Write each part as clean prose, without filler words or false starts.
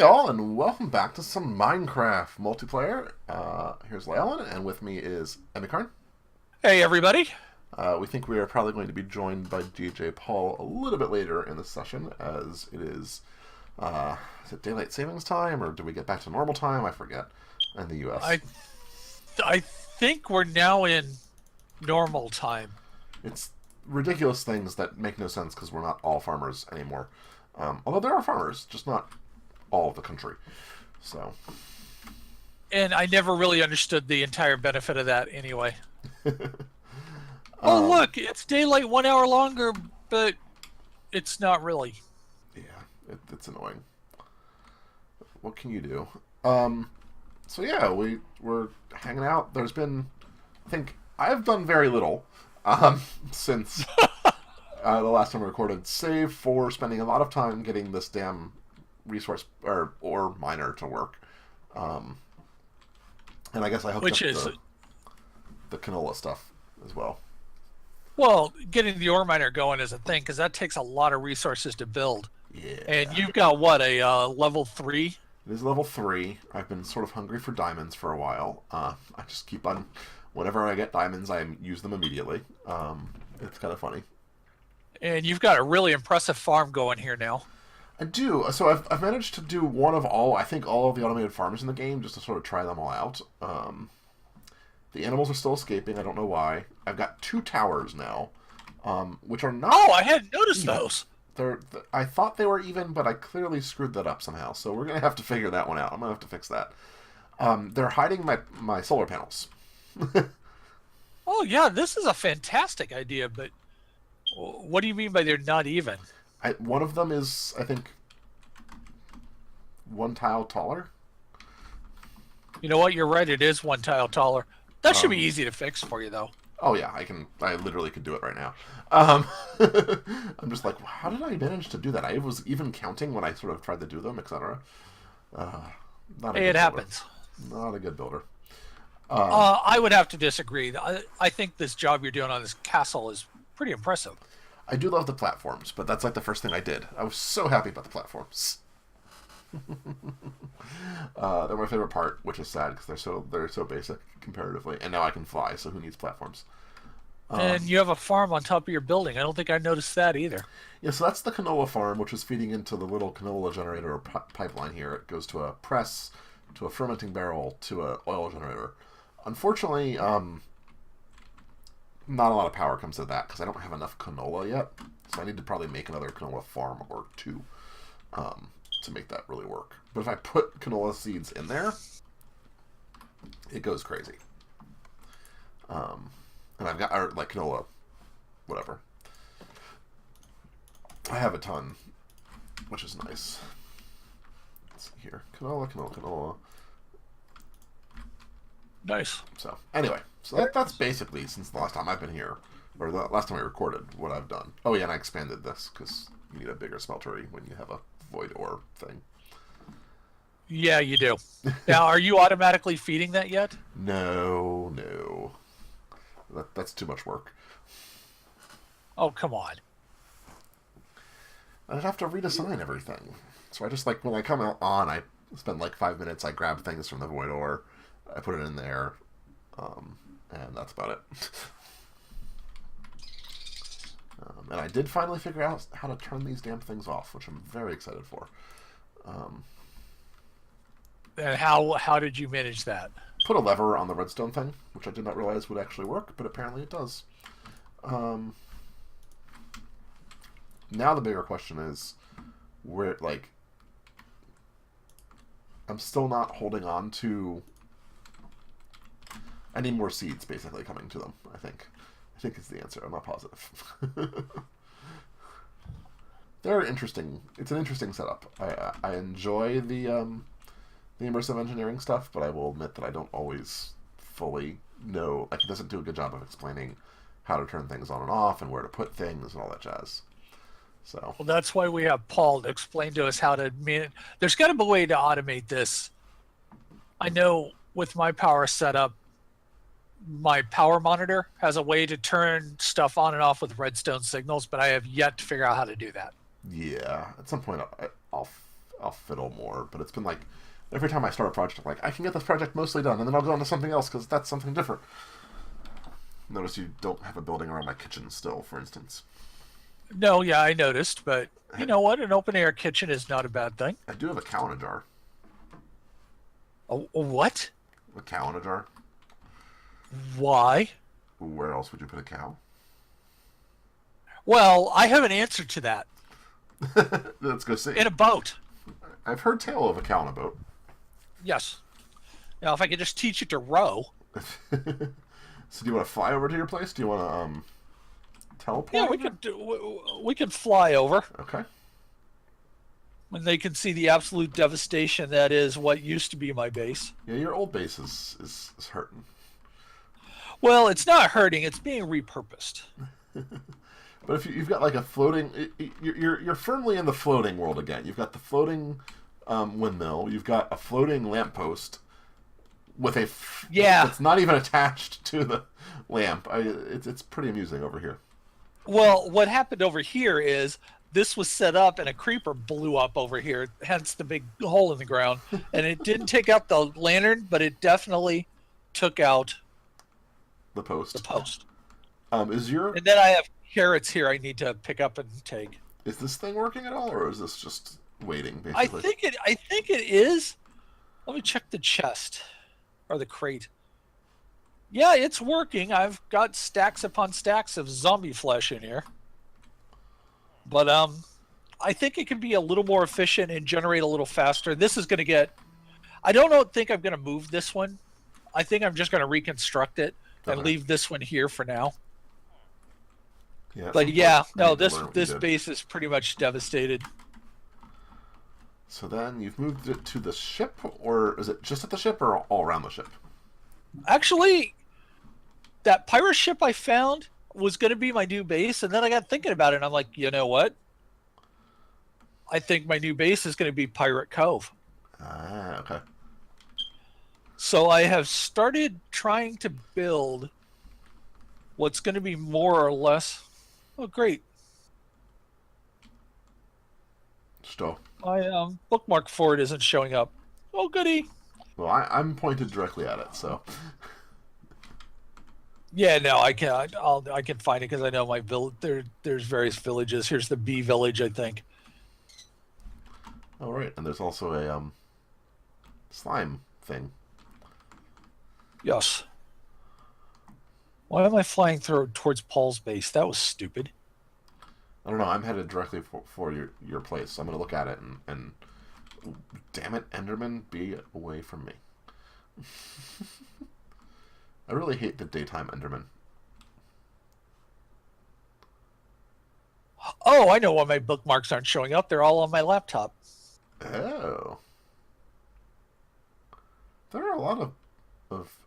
Hey all, and welcome back to some Minecraft multiplayer. Here's Leon, and with me is Emikarn. Hey, everybody. We think we are probably going to be joined by DJ Paul a little bit later in the session, as is it daylight savings time, or do we get back to normal time? I forget. In the U.S., I I think we're now in normal time. it's ridiculous things that make no sense because we're not all farmers anymore. Although there are farmers, just not all of the country. So, And I never really understood the entire benefit of that anyway. Oh, um, look, it's daylight 1 hour longer, but it's not really. yeah, it's annoying. What can you do? Um, So yeah, we're hanging out. I think I've done very little since the last time we recorded, save for spending a lot of time getting this damn resource or miner to work. Um, and I guess I hooked Which up is, the canola stuff as well. well, getting the ore miner going is a thing because that takes a lot of resources to build. And Yeah, you've got what, a level 3? it is level 3. I've been sort of hungry for diamonds for a while. I just keep on. Whenever I get diamonds, I use them immediately. It's kind of funny. And you've got a really impressive farm going here now. I do. So I've managed to do one of all, I think, all of the automated farms in the game just to sort of try them all out. The animals are still escaping. I don't know why. I've got 2 towers now, which are not Oh, I hadn't noticed even. those. I thought they were even, but I clearly screwed that up somehow. So we're gonna have to figure that one out. I'm gonna have to fix that. They're hiding my solar panels. Oh, yeah, this is a fantastic idea, but what do you mean by they're not even? One of them is, I think, 1 tile taller. You know what? You're right. It is 1 tile taller. That should be Um, easy to fix for you, though. Oh yeah, I can. I literally could do it right now. I'm just like, how did I manage to do that? I was even counting when I sort of tried to do them, etc. Uh, Not a Hey, it good builder. happens. Not a good builder. Um, I would have to disagree. I think this job you're doing on this castle is pretty impressive. I do love the platforms, but that's like the first thing I did. I was so happy about the platforms. They're my favorite part, which is sad because they're so basic comparatively. And now I can fly, so who needs platforms? And Um, you have a farm on top of your building. I don't think I noticed that either. Yeah, so that's the canola farm, which is feeding into the little canola generator pipeline here. It goes to a press, to a fermenting barrel, to a oil generator. Unfortunately, not a lot of power comes to that because I don't have enough canola yet. So I need to probably make another canola farm or two um, to make that really work. But if I put canola seeds in there, it goes crazy. Um, and I've got like canola, whatever. I have a ton, which is nice. Let's see here. Canola, canola, canola. Nice. So, anyway. So that's basically, since the last time I've been here, or the last time I recorded, what I've done. Oh, yeah, and I expanded this, because you need a bigger smeltery when you have a void ore thing. Yeah, you do. Now, are you automatically feeding that yet? No, no. That's too much work. Oh, come on. I'd have to redesign everything. So I just, like, when I come out on, I spend, like, 5 minutes, I grab things from the void ore, I put it in there, and that's about it. And I did finally figure out how to turn these damn things off, which I'm very excited for. Um, And how did you manage that? Put a lever on the redstone thing, which I did not realize would actually work, but apparently it does. Um, Now the bigger question is, where, like, I'm still not holding on to. I need more seeds, basically, coming to them, I think. I think is the answer. I'm not positive. They're interesting. It's an interesting setup. I enjoy the immersive engineering stuff, but I will admit that I don't always fully know. Like, it doesn't do a good job of explaining how to turn things on and off and where to put things and all that jazz. So, Well, that's why we have Paul to explain to us how to manage. There's got to be a way to automate this. I know with my power setup, my power monitor has a way to turn stuff on and off with redstone signals, but I have yet to figure out how to do that. yeah, at some point I'll fiddle more. But it's been like every time I start a project, I'm like, I can get this project mostly done, and then I'll go on to something else because that's something different. Notice you don't have a building around my kitchen still, for instance. No, yeah, I noticed, but you know what? An open air kitchen is not a bad thing. I do have a cow in a jar. A what? A cow in a jar. Why? Where else would you put a cow? Well, I have an answer to that. Let's go see. In a boat. I've heard tale of a cow in a boat. Yes. Now, if I could just teach it to row. So do you want to fly over to your place? Do you want to teleport? Yeah, we could fly over. Okay. And they can see the absolute devastation that is what used to be my base. Yeah, your old base is hurting. Well, it's not hurting; it's being repurposed. But if you've got like a floating, you're firmly in the floating world again. You've got the floating windmill. You've got a floating lamppost with yeah. It's not even attached to the lamp. It's pretty amusing over here. Well, what happened over here is this was set up and a creeper blew up over here, hence the big hole in the ground. And it didn't take out the lantern, but it definitely took out the post. The post. And then I have carrots here I need to pick up and take. Is this thing working at all, or is this just waiting, basically? I think it is. Let me check the chest. Or the crate. Yeah, it's working. I've got stacks upon stacks of zombie flesh in here. But I think it can be a little more efficient and generate a little faster. This is going to get... I don't think I'm going to move this one. I think I'm just going to reconstruct it and leave this one here for now. Yeah, but yeah, no, this base is pretty much devastated. So then you've moved it to the ship, or is it just at the ship, or all around the ship? Actually, that pirate ship I found was going to be my new base, and then I got thinking about it, and I'm like, you know what? I think my new base is going to be Pirate Cove. Ah, okay. So I have started trying to build what's going to be more or less... Oh, great. Still. My bookmark for it isn't showing up. Oh, goody. Well, I'm pointed directly at it, so. Yeah, no, I can find it because I know my village. There's various villages. Here's the bee village, I think. Oh, right, and there's also a slime thing. Yes. Why am I flying towards Paul's base? That was stupid. I don't know. I'm headed directly for your place. So I'm going to look at it and damn it, Enderman, be away from me. I really hate the daytime Enderman. Oh, I know why my bookmarks aren't showing up. They're all on my laptop. Oh. There are a lot of...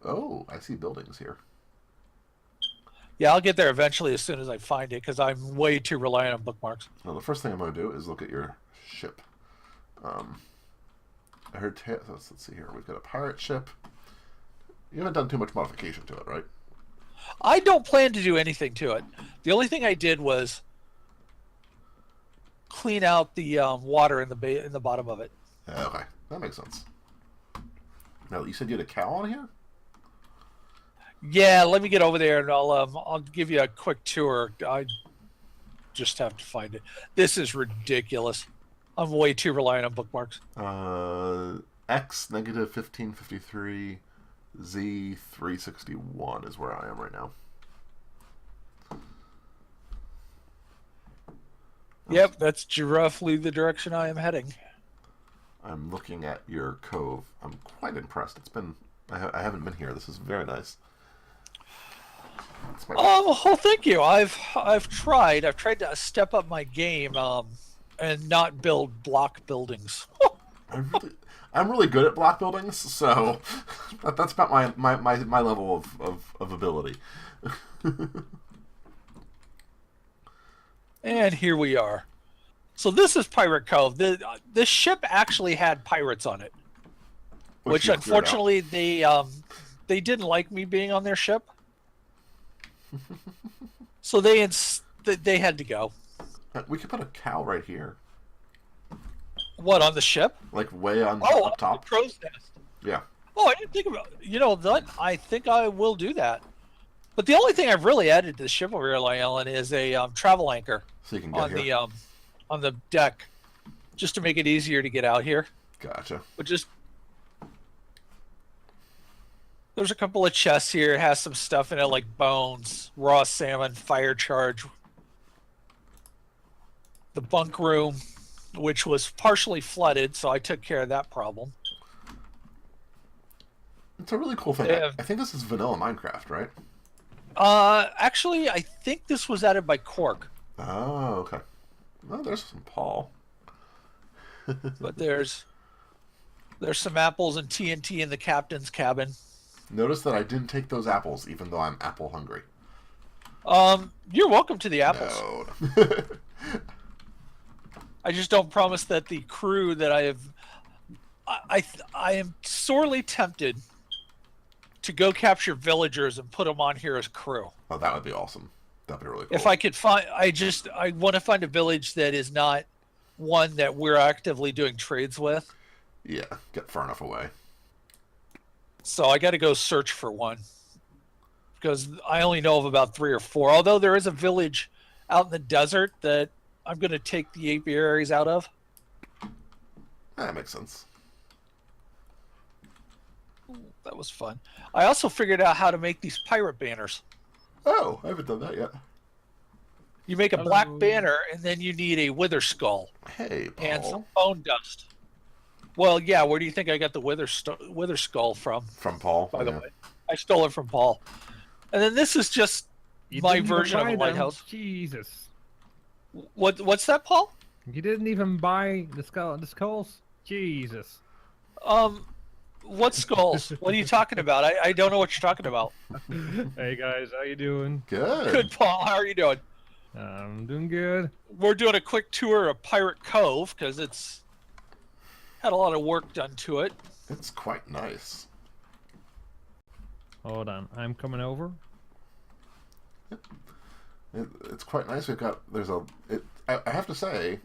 Oh, I see buildings here. Yeah, I'll get there eventually as soon as I find it because I'm way too reliant on bookmarks. Well, the first thing I'm going to do is look at your ship. I heard... Let's see here. We've got a pirate ship. You haven't done too much modification to it, right? I don't plan to do anything to it. The only thing I did was clean out the water in the bottom of it. Okay, that makes sense. Now, you said you had a cow on here? Yeah, let me get over there and I'll give you a quick tour. I just have to find it. This is ridiculous. I'm way too reliant on bookmarks. X negative 1553 Z 361 is where I am right now. Yep, that's roughly the direction I am heading. I'm looking at your cove. I'm quite impressed. It's been I haven't been here. This is very nice. Well, thank you. I've tried. I've tried to step up my game and not build block buildings. I'm really good at block buildings, so that's about my level of ability. And here we are. So this is Pirate Cove. This ship actually had pirates on it, which unfortunately they didn't like me being on their ship. So they had to go. We could put a cow right here. What, on the ship? Like way on Oh, up up the top? crow's nest. Yeah. Oh, I didn't think about. That. I think I will do that. But the only thing I've really added to the ship over here, Ellen, is a travel anchor So you can get on here. the on the deck, just to make it easier to get out here. Gotcha. But just there's a couple of chests here. It has some stuff in it like bones, raw salmon, fire charge. The bunk room, which was partially flooded, so I took care of that problem. It's a really cool thing. I think this is vanilla Minecraft, right? Actually, I think this was added by Cork. Oh, okay. Oh, there's some Paul. But there's some apples and TNT in the captain's cabin. Notice that I didn't take those apples, even though I'm apple hungry. You're welcome to the apples. No. I just don't promise that the crew that I have. I am sorely tempted to go capture villagers and put them on here as crew. Oh, that would be awesome. That'd be really cool. If I could find, I want to find a village that is not one that we're actively doing trades with. Yeah, get far enough away. So I got to go search for one because I only know of about 3 or 4. Although there is a village out in the desert that I'm going to take the apiaries out of. That makes sense. That was fun. I also figured out how to make these pirate banners. Oh, I haven't done that yet. You make a black banner, and then you need a wither skull. Hey, Paul. And some bone dust. Well, yeah, where do you think I got the wither skull from? From Paul, by the way. I stole it from Paul. And then this is just my version of a lighthouse. Jesus. What's that, Paul? You didn't even buy the skulls? Jesus. What skulls? What are you talking about? I don't know what you're talking about. Hey guys, how you doing? Good. Good, Paul. How are you doing? I'm doing good. We're doing a quick tour of Pirate Cove because it's had a lot of work done to it. It's quite nice. Hold on, I'm coming over. It's quite nice. I have to say,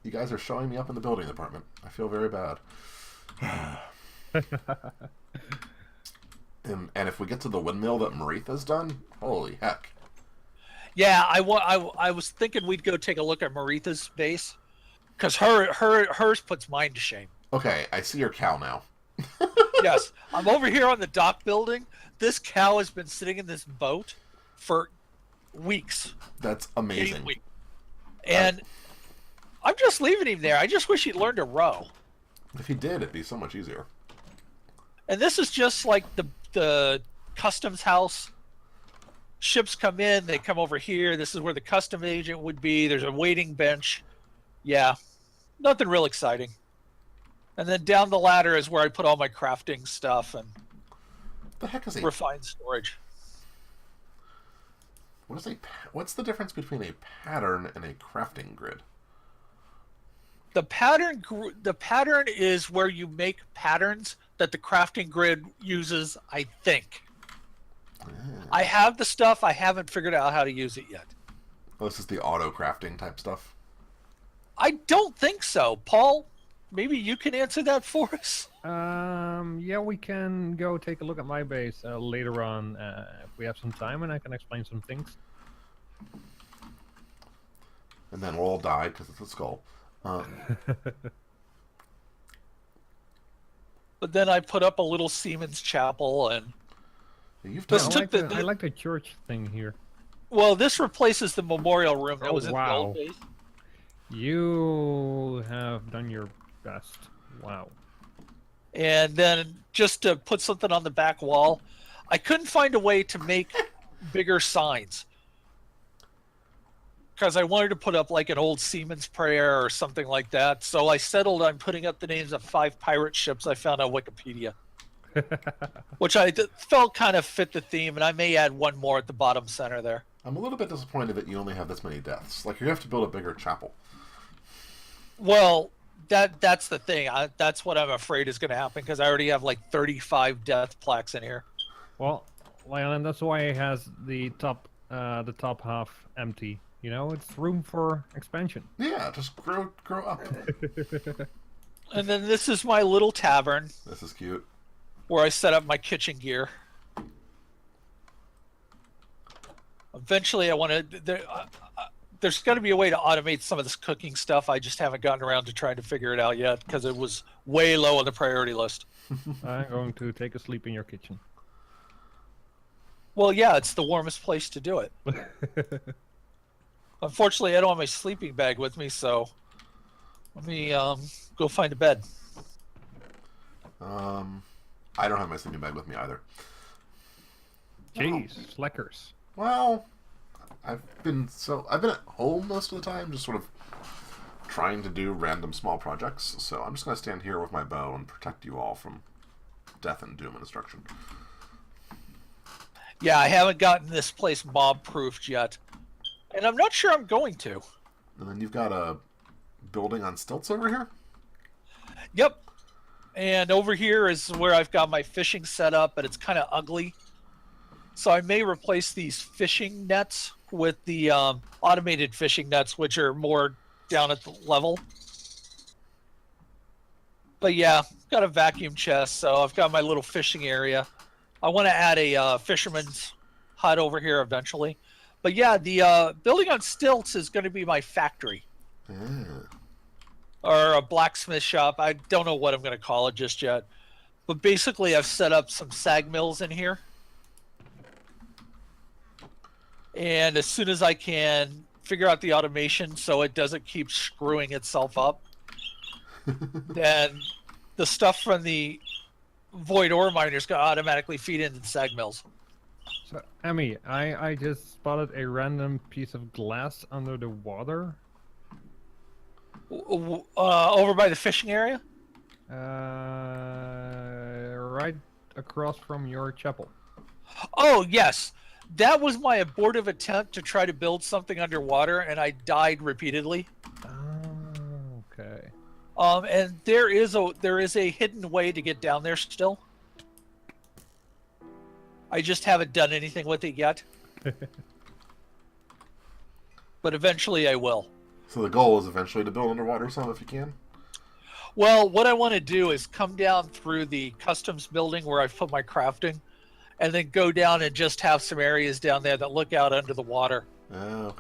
you guys are showing me up in the building department. I feel very bad. and if we get to the windmill that Maritha's done, holy heck. Yeah, I was thinking we'd go take a look at Maritha's base because hers puts mine to shame. Okay, I see your cow now. Yes, I'm over here on the dock building. This cow has been sitting in this boat for weeks. That's amazing. 8 weeks. And I'm just leaving him there. I just wish he'd learned to row. If he did, it'd be so much easier. And this is just like the customs house. Ships come in, they come over here. This is where the custom agent would be. There's a waiting bench. Yeah, nothing real exciting. And then down the ladder is where I put all my crafting stuff and The heck is refined storage. What's the difference between a pattern and a crafting grid? The pattern is where you make patterns that the crafting grid uses, I think. I have the stuff. I haven't figured out how to use it yet. Oh, this is the auto crafting type stuff? I don't think so. Paul, maybe you can answer that for us? Yeah, we can go take a look at my base later on if we have some time, and I can explain some things. And then we'll all die because it's a skull. But then I put up a little Seaman's Chapel, and I like the church thing here. Well, this replaces the memorial room that was in the old base. You have done your best. Wow. And then just to put something on the back wall, I couldn't find a way to make bigger signs. Because I wanted to put up like an old seaman's prayer or something like that. So I settled on putting up the names of 5 pirate ships I found on Wikipedia. Which I felt kind of fit the theme, and I may add one more at the bottom center there. I'm a little bit disappointed that you only have this many deaths. Like, you have to build a bigger chapel. Well, that's the thing. That's what I'm afraid is going to happen, because I already have like 35 death plaques in here. Well, Lionel, that's why it has the top half empty. You know, it's room for expansion. Yeah, just grow up. And then this is my little tavern This is cute. where I set up my kitchen gear. Eventually, I want to. There's got to be a way to automate some of this cooking stuff. I just haven't gotten around to trying to figure it out yet because it was way low on the priority list. I'm going to take a sleep in your kitchen. Well, yeah, it's the warmest place to do it. Unfortunately, I don't have my sleeping bag with me, so let me go find a bed. I don't have my sleeping bag with me either. Jeez, slackers. Well, I've been at home most of the time, just sort of trying to do random small projects. So I'm just gonna stand here with my bow and protect you all from death and doom and destruction. Yeah, I haven't gotten this place mob-proofed yet, and I'm not sure I'm going to. And then you've got a building on stilts over here. Yep. And over here is where I've got my fishing set up, but it's kind of ugly. So I may replace these fishing nets with the automated fishing nets, which are more down at the level. But yeah, got a vacuum chest, so I've got my little fishing area. I want to add a fisherman's hut over here eventually. But yeah, the building on stilts is going to be my factory. Or a blacksmith shop. I don't know what I'm going to call it just yet. But basically, I've set up some sag mills in here. And as soon as I can figure out the automation so it doesn't keep screwing itself up, then the stuff from the void ore miners going to automatically feed into the sag mills. So, Emmy, I just spotted a random piece of glass under the water. Over by the fishing area? Right across from your chapel. Oh, yes. That was my abortive attempt to try to build something underwater, and I died repeatedly. Oh, okay. And there is a hidden way to get down there still. I just haven't done anything with it yet. But eventually I will. So the goal is eventually to build underwater some if you can. Well, what I want to do is come down through the customs building where I've put my crafting, and then go down and just have some areas down there that look out under the water. Oh,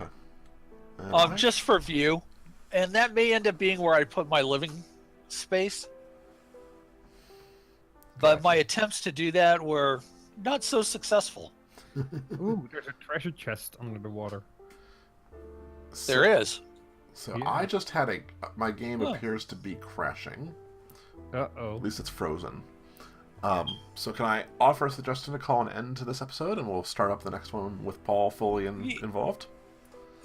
okay. Just for view. And that may end up being where I put my living space. But my attempts to do that were not so successful. Ooh, there's a treasure chest under the water. There is. So Yeah. I just had my game appears to be crashing. Uh-oh. At least it's frozen. So can I offer a suggestion to call an end to this episode, and we'll start up the next one with Paul fully involved?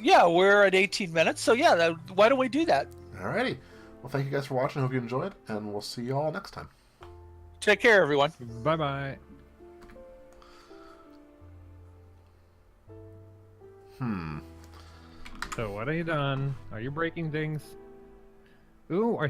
Yeah, we're at 18 minutes, so yeah, why don't we do that? Alrighty. Well, thank you guys for watching. I hope you enjoyed, and we'll see you all next time. Take care, everyone. Bye-bye. So what have you done? Are you breaking things? Ooh, I